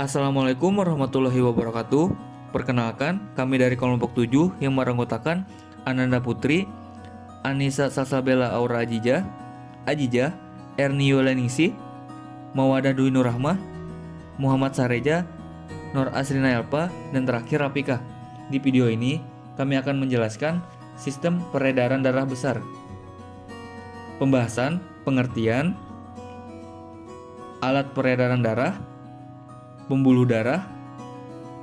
Assalamualaikum warahmatullahi wabarakatuh. Perkenalkan, kami dari kelompok 7 yang beranggotakan Ananda Putri, Anissa Salsabella Aura Ajijah, Erni Yoleningsi, Mawadah Dwi Nur Rahmah, Muhammad Sareja, Nur Asrina Elpa, dan terakhir Rapika. Di video ini, kami akan menjelaskan sistem peredaran darah besar. Pembahasan, pengertian, alat peredaran darah, pembuluh darah,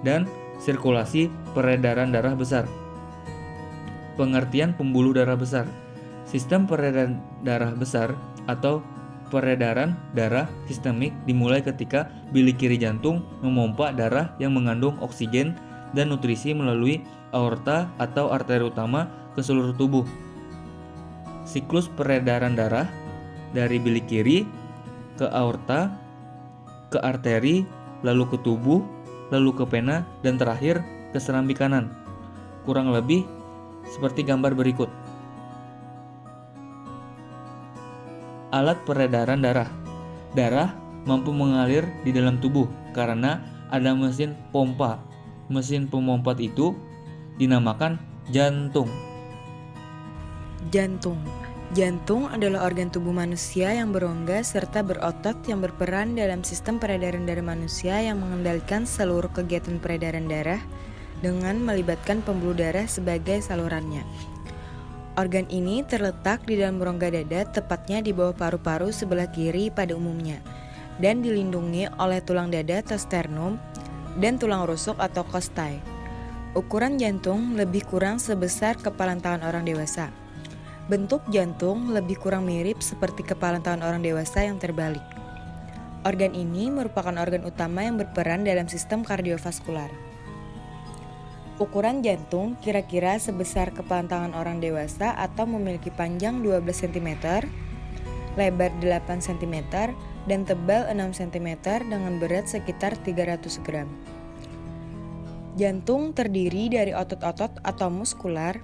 dan sirkulasi peredaran darah besar. Pengertian pembuluh darah besar. Sistem peredaran darah besar atau peredaran darah sistemik dimulai ketika bilik kiri jantung memompa darah yang mengandung oksigen dan nutrisi melalui aorta atau arteri utama ke seluruh tubuh. Siklus peredaran darah dari bilik kiri ke aorta, ke arteri, lalu ke tubuh, lalu ke pena, dan terakhir ke serambi kanan. Kurang lebih seperti gambar berikut. Alat peredaran darah. Darah mampu mengalir di dalam tubuh karena ada mesin pompa. Mesin pemompat itu dinamakan jantung. Jantung adalah organ tubuh manusia yang berongga serta berotot yang berperan dalam sistem peredaran darah manusia yang mengendalikan seluruh kegiatan peredaran darah dengan melibatkan pembuluh darah sebagai salurannya. Organ ini terletak di dalam rongga dada, tepatnya di bawah paru-paru sebelah kiri pada umumnya, dan dilindungi oleh tulang dada atau sternum dan tulang rusuk atau costai. Ukuran jantung lebih kurang sebesar kepalan tangan orang dewasa. Bentuk jantung lebih kurang mirip seperti kepalan tangan orang dewasa yang terbalik. Organ ini merupakan organ utama yang berperan dalam sistem kardiovaskular. Ukuran jantung kira-kira sebesar kepalan tangan orang dewasa atau memiliki panjang 12 cm, lebar 8 cm, dan tebal 6 cm dengan berat sekitar 300 gram. Jantung terdiri dari otot-otot atau muskular,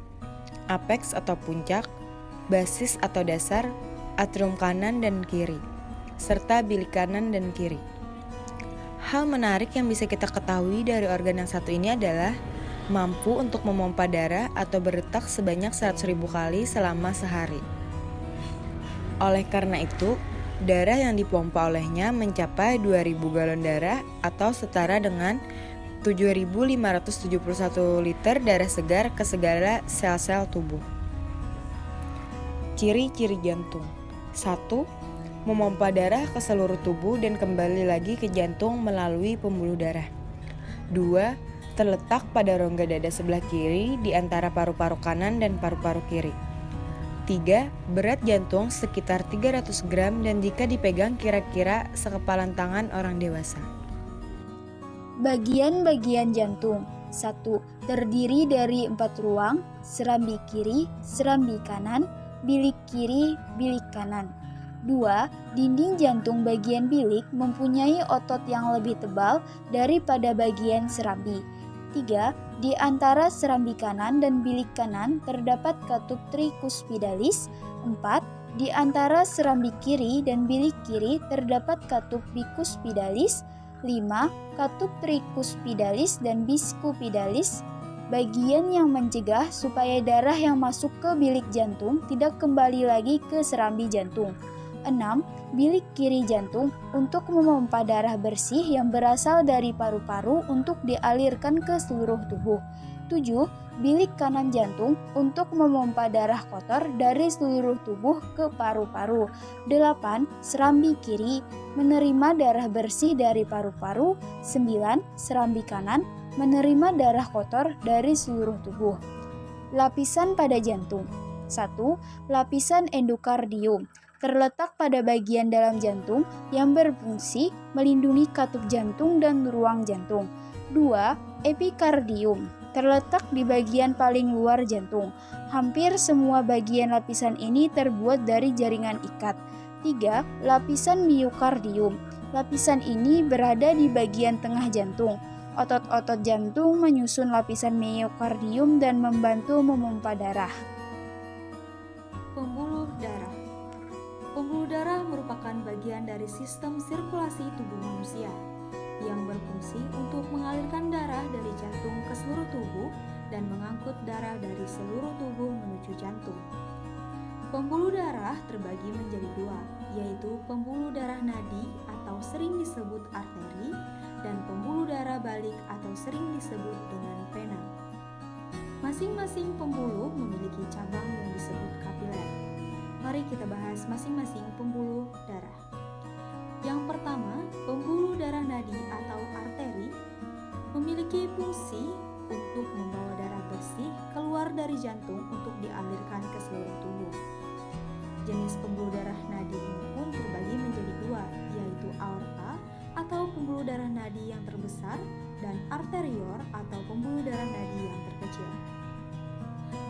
apeks atau puncak, basis atau dasar, atrium kanan dan kiri, serta bilik kanan dan kiri. Hal menarik yang bisa kita ketahui dari organ yang satu ini adalah mampu untuk memompa darah atau berdetak sebanyak 100.000 kali selama sehari. Oleh karena itu, darah yang dipompa olehnya mencapai 2.000 galon darah atau setara dengan 7.571 liter darah segar ke segala sel-sel tubuh. Ciri-ciri jantung. 1. Memompa darah ke seluruh tubuh dan kembali lagi ke jantung melalui pembuluh darah. 2. Terletak pada rongga dada sebelah kiri di antara paru-paru kanan dan paru-paru kiri. 3. Berat jantung sekitar 300 gram dan jika dipegang kira-kira sekepalan tangan orang dewasa. Bagian-bagian jantung. 1. Terdiri dari 4 ruang, serambi kiri, serambi kanan, bilik kiri, bilik kanan. 2. Dinding jantung bagian bilik mempunyai otot yang lebih tebal daripada bagian serambi. 3. Di antara serambi kanan dan bilik kanan terdapat katup tricuspidalis. 4. Di antara serambi kiri dan bilik kiri terdapat katup bicuspidalis. 5. Katup tricuspidalis dan biscupidalis, bagian yang mencegah supaya darah yang masuk ke bilik jantung tidak kembali lagi ke serambi jantung. 6. Bilik kiri jantung untuk memompa darah bersih yang berasal dari paru-paru untuk dialirkan ke seluruh tubuh. 7. Bilik kanan jantung untuk memompa darah kotor dari seluruh tubuh ke paru-paru. 8. Serambi kiri menerima darah bersih dari paru-paru. 9. Serambi kanan menerima darah kotor dari seluruh tubuh. Lapisan pada jantung. 1. Lapisan endokardium terletak pada bagian dalam jantung yang berfungsi melindungi katup jantung dan ruang jantung. 2. Epikardium terletak di bagian paling luar jantung. Hampir semua bagian lapisan ini terbuat dari jaringan ikat. 3. Lapisan miokardium. Lapisan ini berada di bagian tengah jantung. Otot-otot jantung menyusun lapisan miokardium dan membantu memompa darah. Pembuluh darah. Pembuluh darah merupakan bagian dari sistem sirkulasi tubuh manusia. yang berfungsi untuk mengalirkan darah dari jantung ke seluruh tubuh dan mengangkut darah dari seluruh tubuh menuju jantung. Pembuluh darah terbagi menjadi dua, yaitu pembuluh darah nadi atau sering disebut arteri dan pembuluh darah balik atau sering disebut dengan vena. Masing-masing pembuluh memiliki cabang yang disebut kapiler. Mari kita bahas masing-masing pembuluh darah. Yang pertama, pembuluh darah nadi atau arteri memiliki fungsi untuk membawa darah bersih keluar dari jantung untuk dialirkan ke seluruh tubuh. Jenis pembuluh darah nadi ini pun terbagi menjadi dua, yaitu aorta atau pembuluh darah nadi yang terbesar dan arterior atau pembuluh darah nadi yang terkecil.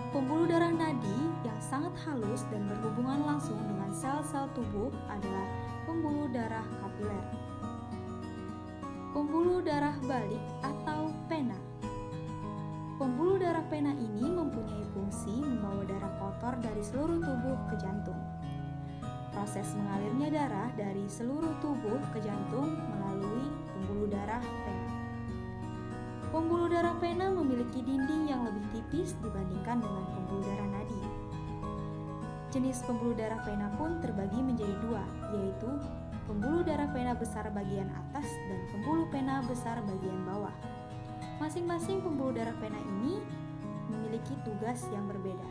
Pembuluh darah nadi yang sangat halus dan berhubungan langsung dengan sel-sel tubuh adalah pembuluh darah kapiler. Pembuluh darah balik atau vena. Pembuluh darah vena ini mempunyai fungsi membawa darah kotor dari seluruh tubuh ke jantung. Proses mengalirnya darah dari seluruh tubuh ke jantung melalui pembuluh darah vena. Pembuluh darah vena memiliki dinding yang lebih tipis dibandingkan dengan pembuluh darah nadi. Jenis pembuluh darah vena pun terbagi menjadi dua, yaitu pembuluh darah vena besar bagian atas dan pembuluh vena besar bagian bawah. Masing-masing pembuluh darah vena ini memiliki tugas yang berbeda.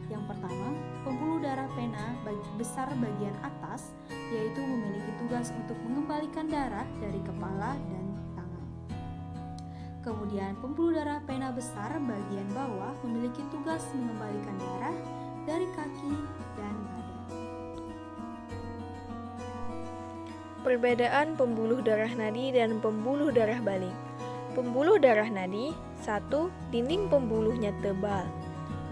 Yang pertama, pembuluh darah vena besar bagian atas yaitu memiliki tugas untuk mengembalikan darah dari kepala dan tangan. Kemudian, pembuluh darah vena besar bagian bawah memiliki tugas mengembalikan darah dari kaki dan badan. Perbedaan pembuluh darah nadi dan pembuluh darah balik. Pembuluh darah nadi, 1. Dinding pembuluhnya tebal,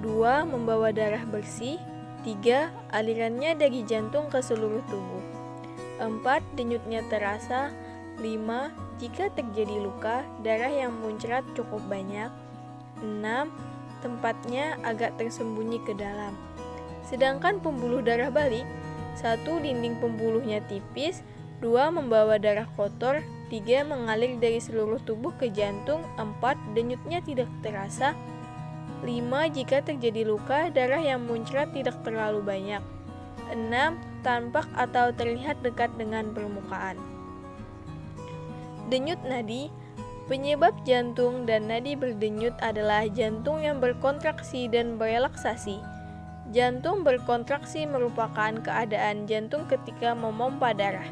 2. Membawa darah bersih, 3. Alirannya dari jantung ke seluruh tubuh, 4. Denyutnya terasa, 5. Jika terjadi luka, darah yang muncrat cukup banyak, 6. Tempatnya agak tersembunyi ke dalam. Sedangkan pembuluh darah balik, 1. Dinding pembuluhnya tipis, 2. Membawa darah kotor, 3. Mengalir dari seluruh tubuh ke jantung, 4. Denyutnya tidak terasa, 5. Jika terjadi luka, darah yang muncrat tidak terlalu banyak, 6. Tampak atau terlihat dekat dengan permukaan. Denyut nadi. Penyebab jantung dan nadi berdenyut adalah jantung yang berkontraksi dan berelaksasi. Jantung berkontraksi merupakan keadaan jantung ketika memompa darah.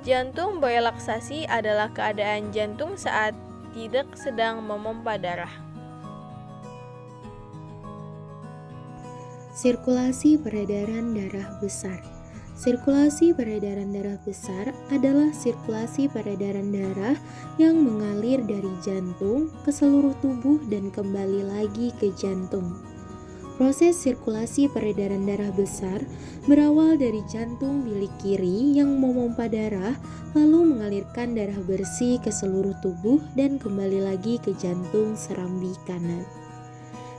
Jantung berelaksasi adalah keadaan jantung saat tidak sedang memompa darah. Sirkulasi peredaran darah besar. Sirkulasi peredaran darah besar adalah sirkulasi peredaran darah yang mengalir dari jantung ke seluruh tubuh dan kembali lagi ke jantung. Proses sirkulasi peredaran darah besar berawal dari jantung bilik kiri yang memompa darah lalu mengalirkan darah bersih ke seluruh tubuh dan kembali lagi ke jantung serambi kanan.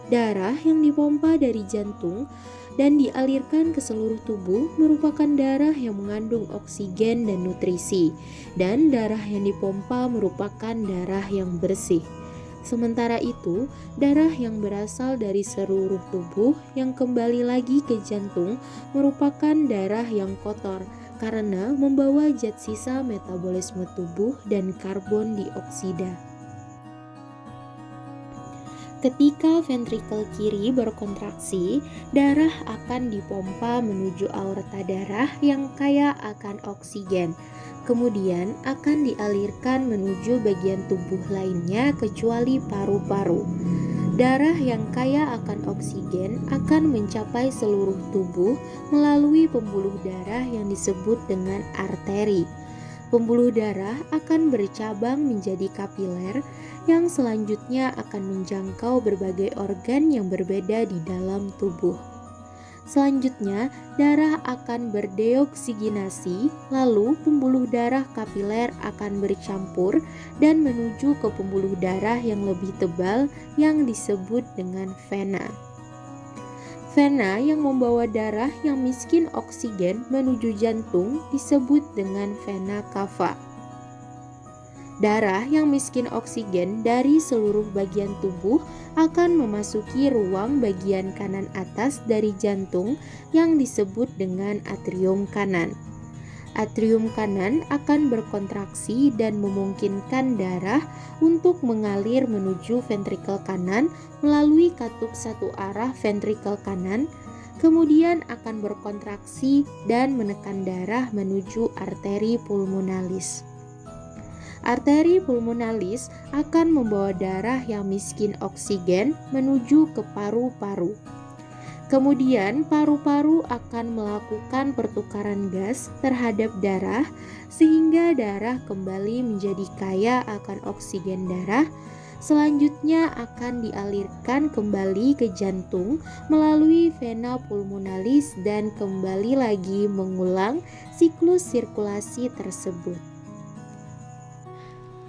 Darah yang dipompa dari jantung dan dialirkan ke seluruh tubuh merupakan darah yang mengandung oksigen dan nutrisi, dan darah yang dipompa merupakan darah yang bersih. Sementara itu, darah yang berasal dari seluruh tubuh yang kembali lagi ke jantung merupakan darah yang kotor karena membawa zat sisa metabolisme tubuh dan karbon dioksida. Ketika ventrikel kiri berkontraksi, darah akan dipompa menuju aorta darah yang kaya akan oksigen. Kemudian akan dialirkan menuju bagian tubuh lainnya kecuali paru-paru. Darah yang kaya akan oksigen akan mencapai seluruh tubuh melalui pembuluh darah yang disebut dengan arteri. Pembuluh darah akan bercabang menjadi kapiler yang selanjutnya akan menjangkau berbagai organ yang berbeda di dalam tubuh. Selanjutnya, darah akan berdeoksigenasi, lalu pembuluh darah kapiler akan bercampur dan menuju ke pembuluh darah yang lebih tebal yang disebut dengan vena. Vena yang membawa darah yang miskin oksigen menuju jantung disebut dengan vena cava. Darah yang miskin oksigen dari seluruh bagian tubuh akan memasuki ruang bagian kanan atas dari jantung yang disebut dengan atrium kanan. Atrium kanan akan berkontraksi dan memungkinkan darah untuk mengalir menuju ventrikel kanan melalui katup satu arah ventrikel kanan, kemudian akan berkontraksi dan menekan darah menuju arteri pulmonalis. Arteri pulmonalis akan membawa darah yang miskin oksigen menuju ke paru-paru. Kemudian paru-paru akan melakukan pertukaran gas terhadap darah sehingga darah kembali menjadi kaya akan oksigen darah. Selanjutnya akan dialirkan kembali ke jantung melalui vena pulmonalis dan kembali lagi mengulang siklus sirkulasi tersebut.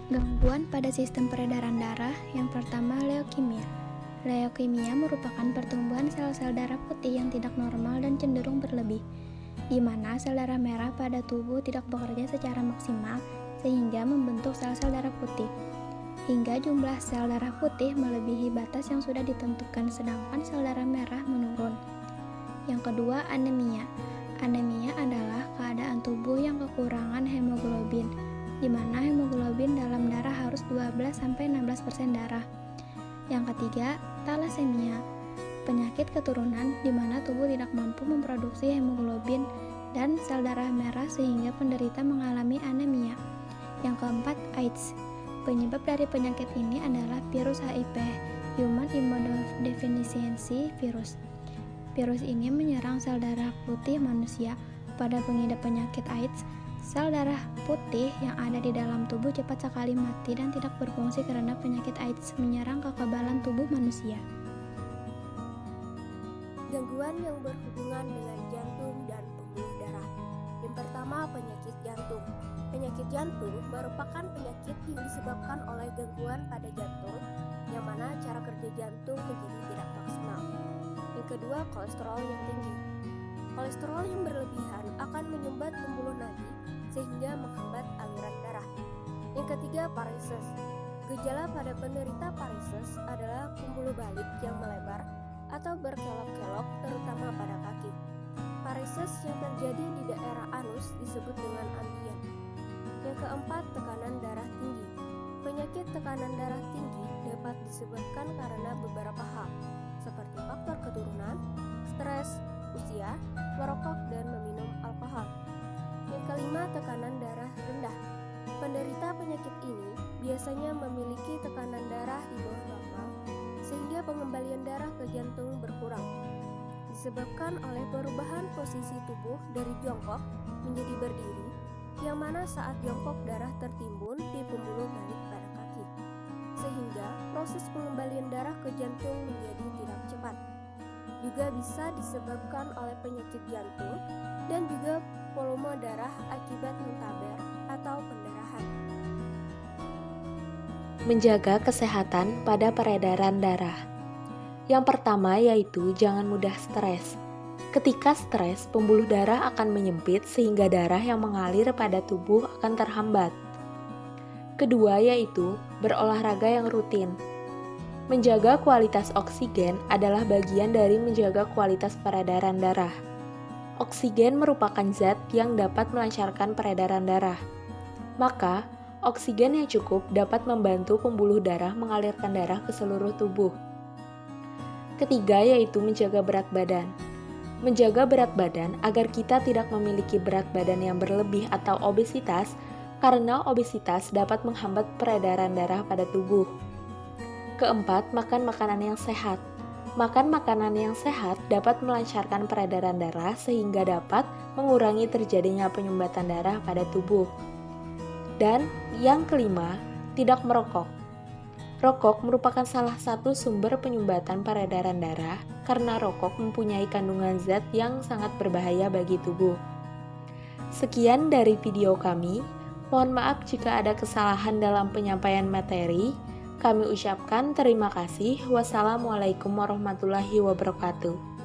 Gangguan pada sistem peredaran darah. Yang pertama, leukemia. Leukemia merupakan pertumbuhan sel-sel darah putih yang tidak normal dan cenderung berlebih, di mana sel darah merah pada tubuh tidak bekerja secara maksimal sehingga membentuk sel-sel darah putih, hingga jumlah sel darah putih melebihi batas yang sudah ditentukan sedangkan sel darah merah menurun. Yang kedua, anemia. Anemia adalah keadaan tubuh yang kekurangan hemoglobin, di mana hemoglobin dalam darah harus 12-16% darah. Yang ketiga, talasemia, penyakit keturunan di mana tubuh tidak mampu memproduksi hemoglobin dan sel darah merah sehingga penderita mengalami anemia. Yang keempat, AIDS. Penyebab dari penyakit ini adalah virus HIV, Human Immunodeficiency Virus. Virus ini menyerang sel darah putih manusia. Pada pengidap penyakit AIDS, sel darah putih yang ada di dalam tubuh cepat sekali mati dan tidak berfungsi karena penyakit AIDS menyerang kekebalan tubuh manusia. Gangguan yang berhubungan dengan jantung dan pembuluh darah. Yang pertama, penyakit jantung. Penyakit jantung merupakan penyakit yang disebabkan oleh gangguan pada jantung, yang mana cara kerja jantung menjadi tidak maksimal. Yang kedua, kolesterol yang tinggi. Kolesterol yang berlebihan akan menyumbat pembuluh nadi sehingga menghambat aliran darah. Yang ketiga, paresis. Gejala pada penderita paresis adalah pembuluh balik yang melebar atau berkelok-kelok terutama pada kaki. Paresis yang terjadi di daerah anus disebut dengan ambien. Yang keempat, tekanan darah tinggi. Penyakit tekanan darah tinggi dapat disebabkan karena beberapa hal, seperti faktor keturunan, stres, usia, merokok, dan meminum alkohol. Yang kelima, tekanan darah rendah. Penderita penyakit ini biasanya memiliki tekanan darah di bawah normal, sehingga pengembalian darah ke jantung berkurang. Disebabkan oleh perubahan posisi tubuh dari jongkok menjadi berdiri, yang mana saat jongkok darah tertimbun di pembuluh balik pada kaki, sehingga proses pengembalian darah ke jantung menjadi tidak cepat. Juga bisa disebabkan oleh penyakit jantung dan juga volume darah akibat mentaber atau pendarahan. Menjaga kesehatan pada peredaran darah. Yang pertama yaitu jangan mudah stres. Ketika stres, pembuluh darah akan menyempit sehingga darah yang mengalir pada tubuh akan terhambat. Kedua yaitu berolahraga yang rutin. Menjaga kualitas oksigen adalah bagian dari menjaga kualitas peredaran darah. Oksigen merupakan zat yang dapat melancarkan peredaran darah. Maka, oksigen yang cukup dapat membantu pembuluh darah mengalirkan darah ke seluruh tubuh. Ketiga yaitu menjaga berat badan. Menjaga berat badan agar kita tidak memiliki berat badan yang berlebih atau obesitas, karena obesitas dapat menghambat peredaran darah pada tubuh. Keempat, makan makanan yang sehat. Makan makanan yang sehat dapat melancarkan peredaran darah sehingga dapat mengurangi terjadinya penyumbatan darah pada tubuh. Dan yang kelima, tidak merokok. Rokok merupakan salah satu sumber penyumbatan peredaran darah karena rokok mempunyai kandungan zat yang sangat berbahaya bagi tubuh. Sekian dari video kami. Mohon maaf jika ada kesalahan dalam penyampaian materi. Kami ucapkan terima kasih. Wassalamualaikum warahmatullahi wabarakatuh.